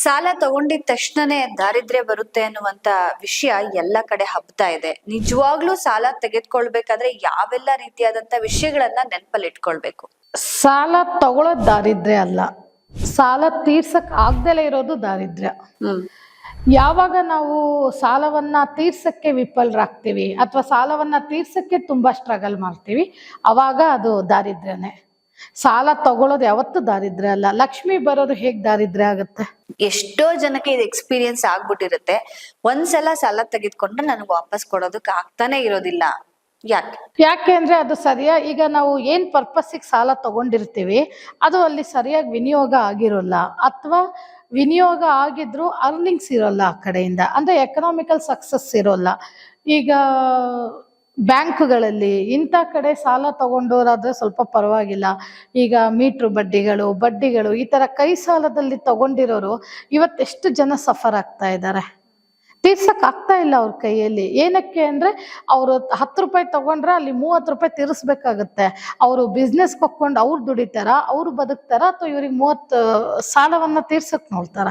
ಸಾಲ ತಗೊಂಡಿದ ತಕ್ಷಣನೇ ದಾರಿದ್ರ್ಯ ಬರುತ್ತೆ ಅನ್ನುವಂತ ವಿಷಯ ಎಲ್ಲ ಕಡೆ ಹಬ್ತಾ ಇದೆ. ನಿಜವಾಗ್ಲೂ ಸಾಲ ತೆಗೆದುಕೊಳ್ಬೇಕಾದ್ರೆ ಯಾವೆಲ್ಲ ರೀತಿಯಾದಂತ ವಿಷಯಗಳನ್ನ ನೆನಪಲ್ಲಿ ಇಟ್ಕೊಳ್ಬೇಕು? ಸಾಲ ತಗೊಳ್ಳೋದು ದಾರಿದ್ರ್ಯ ಅಲ್ಲ, ಸಾಲ ತೀರ್ಸಕ್ ಆಗ್ದಲೇ ಇರೋದು ದಾರಿದ್ರ್ಯ. ಯಾವಾಗ ನಾವು ಸಾಲವನ್ನ ತೀರ್ಸಕ್ಕೆ ವಿಫಲರಾಗ್ತೀವಿ ಅಥವಾ ಸಾಲವನ್ನ ತೀರ್ಸಕ್ಕೆ ತುಂಬಾ ಸ್ಟ್ರಗಲ್ ಮಾಡ್ತೀವಿ, ಅವಾಗ ಅದು ದಾರಿದ್ರ್ಯನೇ. ಸಾಲ ತಗೊಳ್ಳೋದು ಯಾವತ್ತೂ ದಾರಿದ್ರ್ಯ ಅಲ್ಲ. ಲಕ್ಷ್ಮಿ ಬರೋದು ಹೇಗ್ ದಾರಿದ್ರ್ಯ ಆಗುತ್ತೆ? ಎಷ್ಟೋ ಜನಕ್ಕೆ ಇದು ಎಕ್ಸ್ಪೀರಿಯನ್ಸ್ ಆಗ್ಬಿಟ್ಟಿರುತ್ತೆ. ಒಂದ್ಸಲ ಸಾಲ ತೆಗೆದುಕೊಂಡ್ರೆ ನನಗೆ ವಾಪಸ್ ಕೊಡೋದಕ್ಕೆ ಆಗ್ತಾನೆ ಇರೋದಿಲ್ಲ. ಯಾಕೆ ಅಂದ್ರೆ ಅದು ಈಗ ನಾವು ಏನ್ ಪರ್ಪಸ್ಸಿಗೆ ಸಾಲ ತಗೊಂಡಿರ್ತೀವಿ ಅದು ಅಲ್ಲಿ ಸರಿಯಾಗಿ ವಿನಿಯೋಗ ಆಗಿರೋಲ್ಲ, ಅಥವಾ ವಿನಿಯೋಗ ಆಗಿದ್ರು ಅರ್ನಿಂಗ್ಸ್ ಇರೋಲ್ಲ ಆ ಕಡೆಯಿಂದ, ಅಂದ್ರೆ ಎಕನಾಮಿಕಲ್ ಸಕ್ಸಸ್ ಇರೋಲ್ಲ. ಈಗ ಬ್ಯಾಂಕ್ಗಳಲ್ಲಿ ಇಂಥ ಕಡೆ ಸಾಲ ತಗೊಂಡೋರಾದ್ರೆ ಸ್ವಲ್ಪ ಪರವಾಗಿಲ್ಲ. ಈಗ ಮೀಟ್ರು ಬಡ್ಡಿಗಳು ಈ ತರ ಕೈ ಸಾಲದಲ್ಲಿ ತಗೊಂಡಿರೋರು ಇವತ್ತೆಷ್ಟು ಜನ ಸಫರ್ ಆಗ್ತಾ ಇದ್ದಾರೆ. ತೀರ್ಸಕ್ ಆಗ್ತಾ ಇಲ್ಲ ಅವ್ರ ಕೈಯಲ್ಲಿ. ಏನಕ್ಕೆ ಅಂದ್ರೆ ಅವರು 10 ರೂಪಾಯಿ ತಗೊಂಡ್ರೆ ಅಲ್ಲಿ 30 ರೂಪಾಯಿ ತೀರಿಸ್ಬೇಕಾಗತ್ತೆ. ಅವರು ಬಿಸ್ನೆಸ್ ಕೊಕ್ಕೊಂಡು ಅವ್ರು ದುಡಿತಾರ, ಅವ್ರು ಬದುಕ್ತಾರ, ಅಥವಾ ಇವ್ರಿಗೆ 30 ಸಾಲವನ್ನ ತೀರ್ಸಕ್ ನೋಡ್ತಾರ?